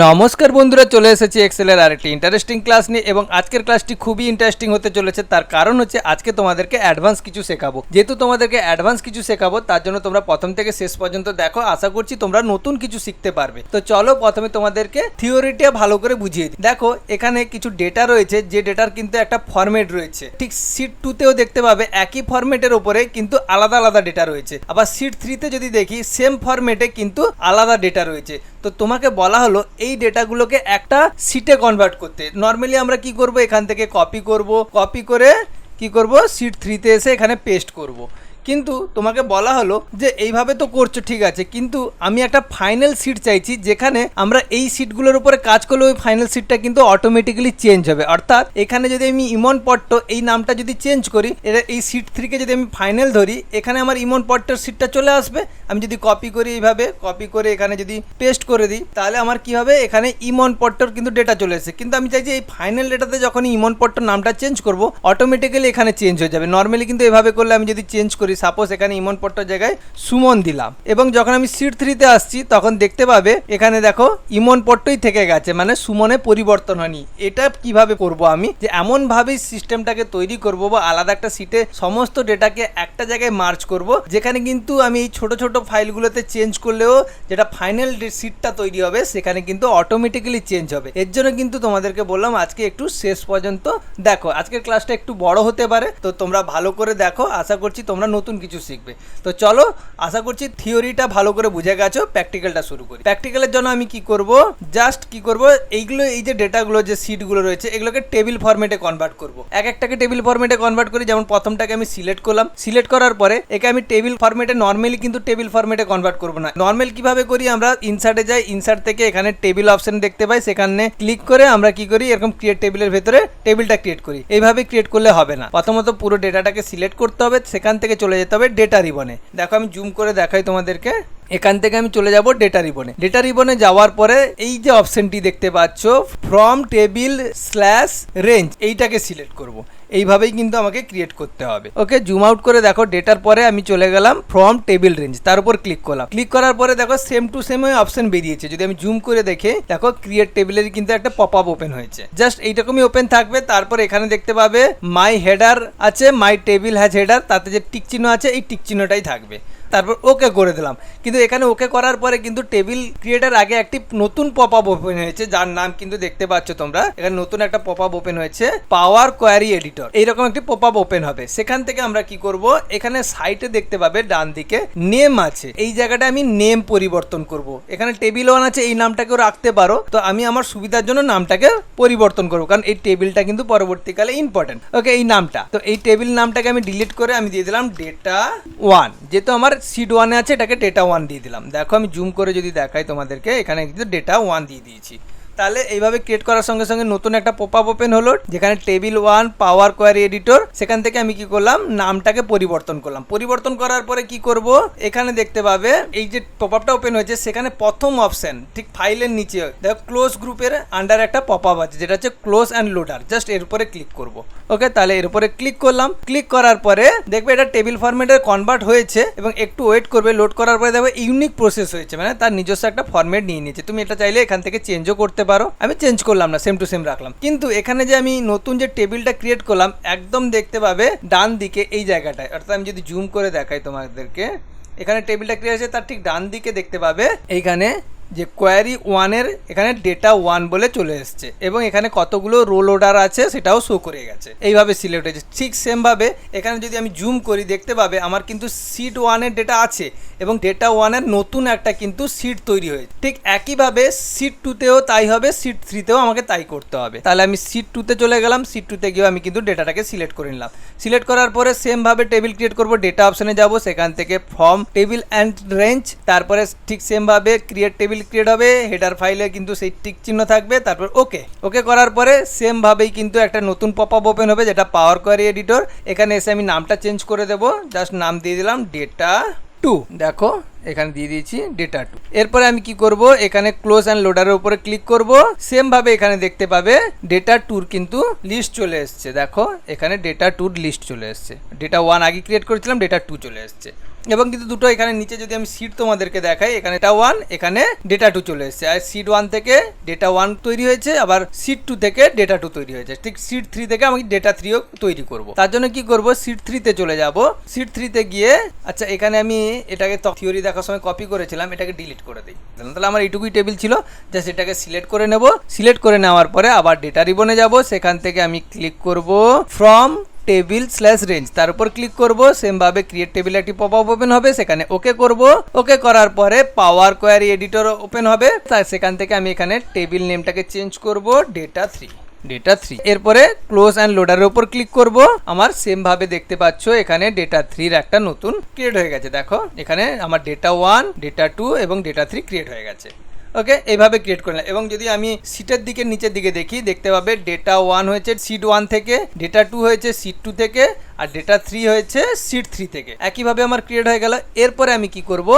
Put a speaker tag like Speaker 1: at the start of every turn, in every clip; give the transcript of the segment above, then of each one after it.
Speaker 1: নমস্কার বন্ধুরা, চলে এসেছি এক্সেলের আরেকটি ইন্টারেস্টিং ক্লাস নিয়ে। এবং আজকের ক্লাসটি খুবই ইন্টারেস্টিং হতে চলেছে। তার কারণ হচ্ছে আজকে তোমাদেরকে অ্যাডভান্স কিছু শেখাবো। যেহেতু তোমাদেরকে অ্যাডভান্স কিছু শেখাবো, তার জন্য তোমরা প্রথম থেকে শেষ পর্যন্ত দেখো। আশা করছি তোমরা নতুন কিছু শিখতে পারবে। তো চলো প্রথমে তোমাদেরকে থিওরিটা ভালো করে বুঝিয়ে দিই। দেখো এখানে কিছু ডেটা রয়েছে, যে ডেটার কিন্তু একটা ফরম্যাট রয়েছে। ঠিক শিট 2তেও দেখতে পাবে একই ফরম্যাটের ওপরে কিন্তু আলাদা আলাদা ডেটা রয়েছে। আবার শিট 3তে যদি দেখি সেম ফরম্যাটে কিন্তু আলাদা ডেটা রয়েছে। তো তোমাকে বলা হলো এই ডেটাগুলোকে একটা শিটে কনভার্ট করতে। নর্মালি আমরা কি করব, এখান থেকে কপি করে কি করব, শিট 3তে এসে এখানে পেস্ট করব। কিন্তু তোমাকে বলা হলো যে এইভাবে তো করছো ঠিক আছে, কিন্তু আমি একটা ফাইনাল শিট চাইছি যেখানে আমরা এই শিটগুলোর উপরে কাজ করলে ওই ফাইনাল শিটটা কিন্তু অটোমেটিক্যালি চেঞ্জ হবে। অর্থাৎ এখানে যদি আমি ইমন পট্ট এই নামটা যদি চেঞ্জ করি, এটা এই শিট 3কে যদি আমি ফাইনাল ধরি, এখানে আমার ইমন পট্টের শিটটা চলে আসবে। আমি যদি কপি করি, এইভাবে কপি করে এখানে যদি পেস্ট করে দিই, তাহলে আমার কি হবে, এখানে ইমন পট্টর কিন্তু ডেটা চলে এসেছে। কিন্তু আমি চাইছি এই ফাইনাল ডেটাতে যখনই ইমন পট্টর নামটা চেঞ্জ করব, অটোমেটিক্যালি এখানে চেঞ্জ হয়ে যাবে। নর্মালি কিন্তু এভাবে করলে আমি যদি চেঞ্জ করি, সাপোজ এখানে ইমন পট্টর জায়গায় সুমন দিলাম, এবং যখন আমি শিট 3তে আসছি তখন দেখতে পাবে এখানে দেখো ইমন পট্টই থেকে গেছে, মানে সুমনে পরিবর্তন হয়নি। এটা কিভাবে করব আমি, যে এমন ভাবেই সিস্টেমটাকে তৈরি করব বা আলাদা একটা শিটে সমস্ত ডেটাকে একটা জায়গায় মার্জ করব, যেখানে কিন্তু আমি এই ছোট ছোট ফাইলগুলোতে চেঞ্জ করলেও যেটা ফাইনাল শিটটা তৈরি হবে সেখানে কিন্তু অটোমেটিক্যালি চেঞ্জ হবে। এর জন্য কিন্তু তোমাদেরকে বললাম আজকে একটু শেষ পর্যন্ত দেখো। আজকের ক্লাসটা একটু বড় হতে পারে, তো তোমরা ভালো করে দেখো। আশা করছি তোমরা নতুন কিছু শিখবে। তো চলো, আশা করছি থিওরিটা ভালো করে বুঝে গেছো। প্র্যাকটিক্যালটা শুরু করি। প্র্যাকটিক্যালের জন্য আমি কি করব, জাস্ট কি করব, এইগুলো এই যে ডেটাগুলো যে শিটগুলো রয়েছে এগুলোকে টেবিল ফরম্যাটে কনভার্ট করব। একটাকে টেবিল ফরম্যাটে কনভার্ট করি। যেমন প্রথমটাকে আমি সিলেক্ট করলাম, সিলেক্ট করার পরে একে আমি টেবিল ফরম্যাটে, নর্মালি কিন্তু টেবিল ফরম্যাটে কনভার্ট করব না। নর্মাল কিভাবে করি, আমরা ইনসার্টে যাই, ইনসার্ট থেকে এখানে টেবিল অপশন দেখতে পাই, সেখানে ক্লিক করে আমরা কি করি, এরকম ক্রিয়েট টেবিলের ভেতরে টেবিলটা ক্রিয়েট করি। এইভাবে ক্রিয়েট করলে হবে না, প্রথমত পুরো ডেটাটাকে সিলেক্ট করতে হবে, সেখান থেকে চলে যেতে হবে ডেটা রিবনে। দেখো আমি জুম করে দেখাই তোমাদেরকে। এখান থেকে আমি চলে যাব ডেটা রিবনে। ডেটা রিবনে যাওয়ার পরে এই যে অপশনটি দেখতে পাচ্ছ, ফ্রম টেবিল স্ল্যাশ রেঞ্জ, এইটাকে সিলেক্ট করব। এইভাবেই কিন্তু আমাকে ক্রিয়েট করতে হবে। ওকে, জুম আউট করে দেখো ডেটার পরে আমি চলে গেলাম ফ্রম টেবিল রেঞ্জ, তার উপর ক্লিক করলাম। ক্লিক করার পরে দেখো সেম টু সেম ওই অপশন বেরিয়েছে। যদি আমি জুম করে দেখে দেখো ক্রিয়েট টেবিলের কিন্তু একটা পপ আপ ওপেন হয়েছে। জাস্ট এইরকমই ওপেন থাকবে। তারপর এখানে দেখতে পাবে মাই হেডার আছে, মাই টেবিল হ্যাজ হেডার, তাতে যে টিক চিহ্ন আছে এই টিক চিহ্নটাই থাকবে। তারপর ওকে করে দিলাম। কিন্তু এখানে ওকে করার পরে কিন্তু টেবিল ক্রিয়েটার আগে একটি নতুন পপ আপ ওপেন হয়েছে, যার নাম কিন্তু দেখতে পাচ্ছ তোমরা। এখানে নতুন একটা পপ আপ ওপেন হয়েছে, পাওয়ার কোয়ারি এডিটর, এইরকম একটি পপ আপ ওপেন হবে। সেখান থেকে আমরা কি করব, এখানে সাইটে দেখতে পাবে ডান দিকে নেম আছে, এই জায়গাটা আমি নেম পরিবর্তন করব। এখানে টেবিল 1 আছে, এই নামটাকেও রাখতে পারো। তো আমি আমার সুবিধার জন্য নামটাকে পরিবর্তন করবো, কারণ এই টেবিলটা কিন্তু পরবর্তীকালে ইম্পর্টেন্ট। ওকে, এই নামটা, তো এই টেবিল নামটাকে আমি ডিলিট করে আমি দিয়ে দিলাম ডেটা 1। যেহেতু আমার শিট 1 আছে, এটাকে ডেটা 1 দিয়ে দিলাম। দেখো আমি জুম করে যদি দেখাই তোমাদেরকে, এখানে কিন্তু ডেটা 1 দিয়ে দিয়েছি। তাহলে এইভাবে ক্রিয়েট করার সঙ্গে সঙ্গে নতুন একটা পপ আপ ওপেন হলো, যেখানে টেবিল 1 পাওয়ার কোয়ারি এডিটর। সেখান থেকে আমি কি করলাম, নামটাকে পরিবর্তন করলাম। পরিবর্তন করার পরে কি করব, এখানে দেখতে পাবে এই যে পপ আপটা ওপেন হয়েছে, সেখানে প্রথম অপশন ঠিক ফাইলের নিচে দেখো ক্লোজ গ্রুপের আন্ডার একটা পপ আপ আছে, যেটা হচ্ছে ক্লোজ অ্যান্ড লোডার। জাস্ট এর উপরে ক্লিক করব। ওকে, তাহলে এর উপরে ক্লিক করলাম। ক্লিক করার পরে দেখবে এটা টেবিল ফরম্যাটে কনভার্ট হয়েছে, এবং একটু ওয়েট করবে। লোড করার পরে দেখবে ইউনিক প্রসেস হয়েছে, মানে তার নিজস্ব একটা ফরম্যাট নিয়ে নিয়েছে। তুমি এটা চাইলে এখান থেকে চেঞ্জও করতে পারো। আমি চেঞ্জ করলাম না, সেম টু সেম রাখলাম। কিন্তু এখানে যে আমি নতুন যে টেবিলটা ক্রিয়েট করলাম, একদম দেখতে পাবে ডান দিকে এই জায়গাটায়। অর্থাৎ আমি যদি জুম করে দেখাই তোমাদেরকে, এখানে টেবিলটা ক্রিয়েট আছে, তার ঠিক ডান দিকে দেখতে পাবে এইখানে যে কোয়ারি 1-এর এখানে ডেটা 1 বলে চলে এসছে, এবং এখানে কতগুলো রোল অর্ডার আছে সেটাও শো করে গেছে। এইভাবে সিলেক্ট হয়েছে। ঠিক সেমভাবে এখানে যদি আমি জুম করি দেখতে পাবে আমার কিন্তু শিট 1-এর ডেটা আছে, এবং ডেটা 1-এর নতুন একটা কিন্তু শিট তৈরি হয়েছে। ঠিক একইভাবে শিট 2তেও তাই হবে, শিট 3তেও আমাকে তাই করতে হবে। তাহলে আমি শিট 2তে চলে গেলাম। শিট 2তে গিয়ে আমি কিন্তু ডেটাটাকে সিলেক্ট করে নিলাম। সিলেক্ট করার পরে সেমভাবে টেবিল ক্রিয়েট করব। ডেটা অপশনে যাব, সেখান থেকে ফর্ম টেবিল অ্যান্ড রেঞ্জ, তারপরে ঠিক সেমভাবে ক্রিয়েট টেবিল ক্রিয়েট হবে। হেডার ফাইলে কিন্তু সেই টিক চিহ্ন থাকবে। তারপর ওকে করার পরে সেম ভাবেই কিন্তু একটা নতুন পপ আপ ওপেন হবে, যেটা পাওয়ার কোয়ারি এডিটর। এখানে এসে আমি নামটা চেঞ্জ করে দেবো। জাস্ট নাম দিয়ে দিলাম ডেটা 2। দেখো এখানে দিয়ে দিয়েছি ডেটা 2। এরপরে আমি কি করব, এখানে ক্লোজ অ্যান্ড লোডারের উপরে ক্লিক করব। সেম ভাবে এখানে দেখতে পাবে ডেটা 2 কিন্তু লিস্ট চলে এসছে। দেখো এখানে ডেটা 2 লিস্ট চলে এসছে। ডেটা 1 আগে ক্রিয়েট করেছিলাম, ডেটা 2 চলে এসছে। এবং কিন্তু দুটো এখানে নিচে যদি আমি সিট তোমাদেরকে দেখাই, এখানে ডেটা 1 এখানে ডেটা 2 চলে এসেছে। আর সিট 1 থেকে ডেটা 1 তৈরি হয়েছে, আবার সিট 2 থেকে ডেটা 2 তৈরি হয়েছে। ঠিক সিট 3 থেকে আমি ডেটা 3ও তৈরি করব। তার জন্য কি করব, সিট 3 তে চলে যাব। সিট 3 তে গিয়ে আচ্ছা এখানে আমি এটাকে থিওরি দেখার সময় কপি করেছিলাম, এটাকে ডিলিট করে দিই। তাহলে আমার এইটুকুই টেবিল ছিল, জাস্ট এটাকে সিলেক্ট করে নেব। সিলেক্ট করে নেওয়ার পরে আবার ডেটা রিবনে যাব, সেখান থেকে আমি ক্লিক করব ফ্রম টেবিল স্ল্যাশ রেঞ্জ, তার উপর ক্লিক করব। সেম ভাবে ক্রিয়েট টেবিল একটি পপ আপ ওপেন হবে, সেখানে ওকে করব। ওকে করার পরে পাওয়ার কোয়ারি এডিটর ওপেন হবে, তার সেখান থেকে আমি এখানে টেবিল নেমটাকে চেঞ্জ করব ডেটা 3। এরপরে ক্লোজ অ্যান্ড লোডারের উপর ক্লিক করব। আমার সেম ভাবে দেখতে পাচ্ছ এখানে ডেটা 3 এর একটা নতুন ক্রিয়েট হয়ে গেছে। দেখো এখানে আমার ডেটা 1, ডেটা 2 এবং ডেটা 3 ক্রিয়েট হয়ে গেছে। ওকে, এইভাবে ক্রিয়েট করলাম। এবং যদি আমি সিটের দিকে নিচের দিকে দেখি, দেখতে পাবে ডেটা 1 হয়েছে সিট 1 থেকে, ডেটা 2 হয়েছে সিট 2 থেকে, আর ডেটা 3 হয়েছে সিট 3 থেকে। একইভাবে আমার ক্রিয়েট হয়ে গেল। এরপরে আমি কি করব,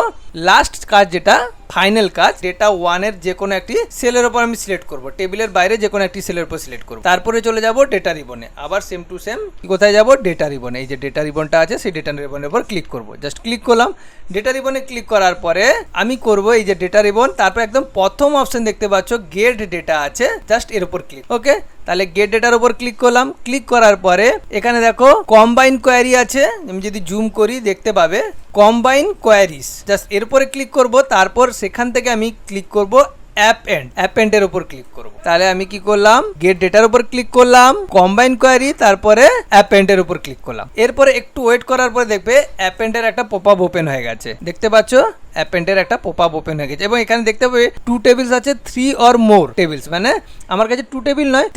Speaker 1: লাস্ট কাজ যেটা ফাইনাল কাজ, ডেটা 1 এর যে কোনো একটি সেলের উপর আমি সিলেক্ট করব, টেবিলের বাইরে যে কোনো একটি সেলের উপর সিলেক্ট করব। তারপরে চলে যাব ডেটা রিবনে, আবার সেম টু সেম কোথায় যাব, ডেটা রিবনে। এই যে ডেটা রিবনটা আছে সেই ডেটা রিবনের উপর ক্লিক করব। জাস্ট ক্লিক করলাম। ডেটা রিবনে ক্লিক করার পরে আমি করব এই যে ডেটা রিবন, তারপর একদম প্রথম অপশন দেখতে পাচ্ছ গেট ডেটা আছে, জাস্ট এর উপর ক্লিক। ওকে, তাহলে গেট ডেটার উপর ক্লিক করলাম। ক্লিক করার পরে এখানে দেখো কম্বাইন কোয়ারি আছে, আমি যদি জুম করি দেখতে পাবে কম্বাইন কোয়ারিজ, জাস্ট এর উপরে ক্লিক করব। তারপর সেখান থেকে আমি ক্লিক করব অ্যাপ এন্ডের উপর ক্লিক করব। তাহলে আমি কি করলাম, গেট ডেটার উপর ক্লিক করলাম, কম্বাইন কোয়ারি, তারপরে অ্যাপ এন্ডের উপর ক্লিক করলাম। এরপরে একটু ওয়েট করার পরে দেখবে অ্যাপ এন্ডের একটা পপ আপ ওপেন হয়ে গেছে, দেখতে পাচ্ছ অ্যাপেন্ডের একটা পপ আপ ওপেন হয়ে গেছে। এবং এখানে দেখতে পাবে 2 টেবিলস আছে, 3 অর মোর টেবিলস, মানে আমার কাছে 2 টেবিল নয়,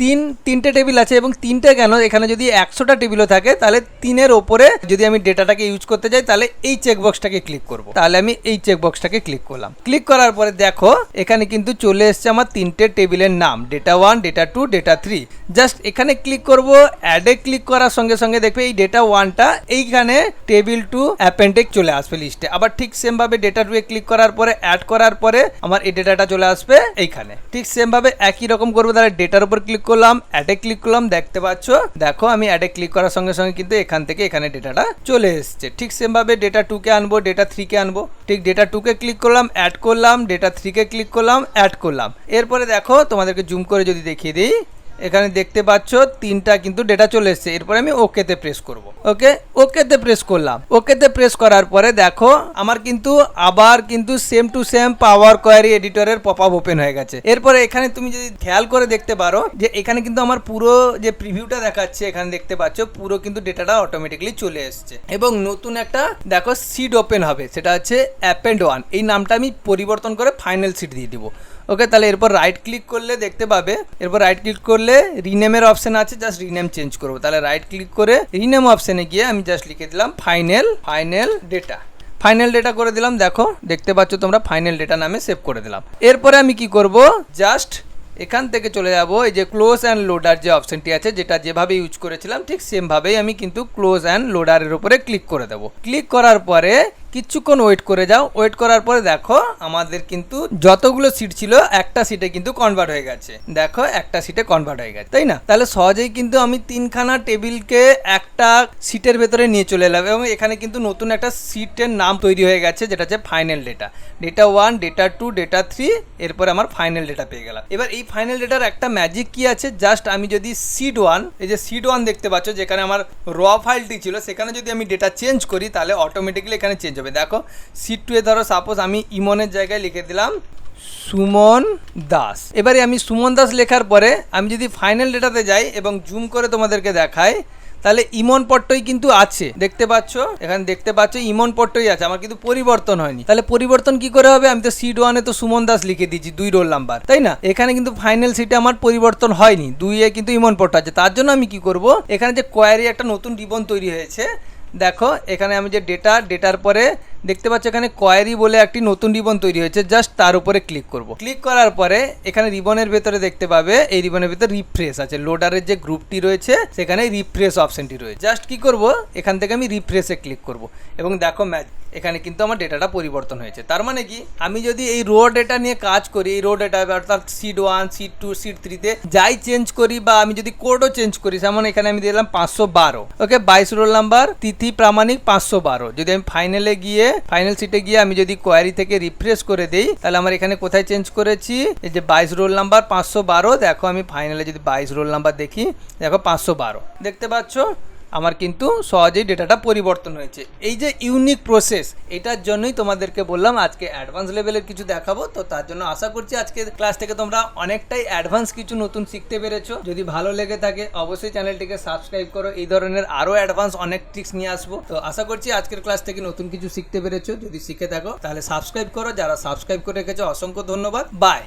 Speaker 1: তিনটে টেবিল আছে। এবং 3টে কেন, এখানে যদি 100টা টেবিলও থাকে তাহলে 3-এর ওপরে যদি আমি ডেটাটাকে ইউজ করতে যাই তাহলে এই চেকবক্সটাকে ক্লিক করব। তাহলে আমি এই চেকবক্সটাকে ক্লিক করলাম। ক্লিক করার পরে দেখো এখানে কিন্তু চলে এসছে আমার 3টে টেবিলের নাম, ডেটা 1, ডেটা 2, ডেটা 3। জাস্ট এখানে ক্লিক করব। অ্যাডে ক্লিক করার সঙ্গে সঙ্গে দেখবে এই ডেটা 1টা এইখানে টেবিল 2 অ্যাপেন্ডে চলে আসবে লিস্টে। আবার ঠিক সেম ভাবে ডেটা 2 এ ক্লিক করার পরে অ্যাড করার পরে আমার এই ডেটাটা চলে আসবে এইখানে। ঠিক সেম ভাবে একই রকম করবো। তাহলে ডেটার উপর ক্লিক করলাম, অ্যাডে ক্লিক করলাম, দেখতে পাচ্ছ দেখো আমি অ্যাডে ক্লিক করার সঙ্গে সঙ্গে কিন্তু এখান থেকে এখানে ডেটাটা চলে এসছে। ঠিক সেম ভাবে ডেটা 2 কে আনবো, ডেটা 3 কে আনবো। ঠিক ডেটা 2 কে ক্লিক করলাম, অ্যাড করলাম, ডেটা 3 কে ক্লিক করলাম, অ্যাড করলাম। এরপরে দেখো তোমাদেরকে জুম করে যদি দেখিয়ে দিই, এখানে দেখতে পাচ্ছ 3টা কিন্তু ডেটা চলে এসেছে। এরপরে আমি ওকেতে প্রেস করব। ওকে, ওকেতে প্রেস করলাম। ওকেতে প্রেস করার পরে দেখো আমার কিন্তু আবার কিন্তু same to same power query এডিটরের পপ আপ ওপেন হয়ে গেছে। এরপরে এখানে তুমি যদি খেয়াল করে দেখতে পারো যে এখানে কিন্তু আমার পুরো যে প্রিভিউটা দেখাচ্ছে, এখানে দেখতে পাচ্ছ পুরো কিন্তু ডেটাটা অটোমেটিক্যালি চলে এসেছে। এবং নতুন একটা দেখো সিট ওপেন হবে, সেটা হচ্ছে অ্যাপেন্ড 1। এই নামটা আমি পরিবর্তন করে ফাইনাল সিট দিয়ে দিব। ওকে, তাহলে এরপর রাইট ক্লিক করলে দেখতে পাবে, এরপর রাইট ক্লিক করলে রিনেমের অপশন আছে, জাস্ট রিনেম চেঞ্জ করবো। তাহলে রাইট ক্লিক করে রিনেম অপশনে গিয়ে আমি জাস্ট লিখে দিলাম ফাইনাল ডেটা করে দিলাম। দেখো দেখতে পাচ্ছ তোমরা ফাইনাল ডেটা নামে সেভ করে দিলাম। এরপরে আমি কি করব, জাস্ট এখান থেকে চলে যাব এই যে ক্লোজ অ্যান্ড লোডার যে অপশনটি আছে, যেটা যেভাবে ইউজ করেছিলাম ঠিক সেম ভাবেই আমি কিন্তু ক্লোজ অ্যান্ড লোডারের উপরে ক্লিক করে দেবো। ক্লিক করার পরে কিছুক্ষণ ওয়েট করে যাও। ওয়েট করার পরে দেখো আমাদের কিন্তু যতগুলো সিট ছিল একটা সিটে কিন্তু কনভার্ট হয়ে গেছে। দেখো একটা সিটে কনভার্ট হয়ে গেছে, তাই না? তাহলে সহজেই কিন্তু আমি 3খানা টেবিলকে একটা সিটের ভেতরে নিয়ে চলে এলাম। এবং এখানে কিন্তু নতুন একটা সিটের নাম তৈরি হয়ে গেছে, যেটা হচ্ছে final data. Data 1, data 2, data 3, এরপরে আমার ফাইনাল ডেটা পেয়ে গেলাম। এবার এই ফাইনাল ডেটার একটা ম্যাজিক কি আছে, জাস্ট আমি যদি সিট 1, এই যে সিট 1 দেখতে পাচ্ছ যেখানে আমার র ফাইলটি ছিল, সেখানে যদি আমি ডেটা চেঞ্জ করি তাহলে অটোমেটিক্যালি এখানে চেঞ্জ হবে। দেখো সিট 2 এ ধরো সাপোজ আমি ইমনের জায়গায় লিখে দিলাম সুমন দাস। এবারে আমি সুমন দাস লেখার পরে আমি যদি ফাইনাল ডেটাতে যাই এবং জুম করে তোমাদেরকে দেখাই, তাহলে ইমন পট্টই কিন্তু আছে, দেখতে পাচ্ছ এখানে দেখতে পাচ্ছ ইমন পট্টই আছে, আমার কিন্তু পরিবর্তন হয়নি। তাহলে পরিবর্তন কি করে হবে, আমি তো সিট 1 এ তো সুমন দাস লিখে দিয়েছি 2 রোল নাম্বার, তাই না? এখানে কিন্তু ফাইনাল সিটে আমার পরিবর্তন হয়নি, 2 এ কিন্তু ইমন পট্ট আছে। তার জন্য আমি কি করব, এখানে যে কোয়ারি একটা নতুন রিবন তৈরি হয়েছে, দেখো এখানে আমি যে ডেটার পরে দেখতে পাচ্ছ এখানে কোয়েরি বলে একটি নতুন রিবন তৈরি হয়েছে, জাস্ট তার উপরে ক্লিক করব। ক্লিক করার পরে এখানে রিবনের ভেতরে দেখতে পাবে, এই রিবনের ভেতরে রিফ্রেশ আছে, লোডারের যে গ্রুপটি রয়েছে সেখানে রিফ্রেশ অপশনটি রয়েছে। জাস্ট কি করব, এখান থেকে আমি রিফ্রেশে ক্লিক করব এবং দেখো এখানে কিন্তু আমার ডেটাটা পরিবর্তন হয়েছে। তার মানে কি, আমি যদি এই রো ডেটা নিয়ে কাজ করি, এই রো ডেটা অর্থাৎ সিড 1, সিড 2, সিড 3-তে যাই চেঞ্জ করি বা আমি যদি কোডও চেঞ্জ করি, যেমন এখানে আমি দিলাম 512, ওকে 22 রোল নাম্বার তিথি প্রামাণিক 512। যদি আমি ফাইনাল সিটে গিয়ে আমি যদি কোয়ারি থেকে রিফ্রেশ করে দেই, তাহলে আমার এখানে কোথায় চেঞ্জ করেছি, এই যে 22 রোল নাম্বার 512। দেখো আমি ফাইনালে যদি 22 রোল নাম্বার দেখি, দেখো 512 দেখতে পাচ্ছ, আমার কিন্তু সহজেই ডেটাটা পরিবর্তন হয়েছে। এই যে ইউনিক প্রসেস, এটার জন্যই তোমাদেরকে বললাম আজকে অ্যাডভান্স লেভেলের কিছু দেখাবো। তো তার জন্য আশা করছি আজকের ক্লাস থেকে তোমরা অনেকটাই অ্যাডভান্স কিছু নতুন শিখতে পেরেছো। যদি ভালো লেগে থাকে অবশ্যই চ্যানেলটিকে সাবস্ক্রাইব করো, এই ধরনের আরও অ্যাডভান্স অনেক ট্রিক্স নিয়ে আসবো। তো আশা করছি আজকের ক্লাস থেকে নতুন কিছু শিখতে পেরেছো। যদি শিখে থাকো তাহলে সাবস্ক্রাইব করো, যারা সাবস্ক্রাইব করে রেখেছো অসংখ্য ধন্যবাদ। বাই।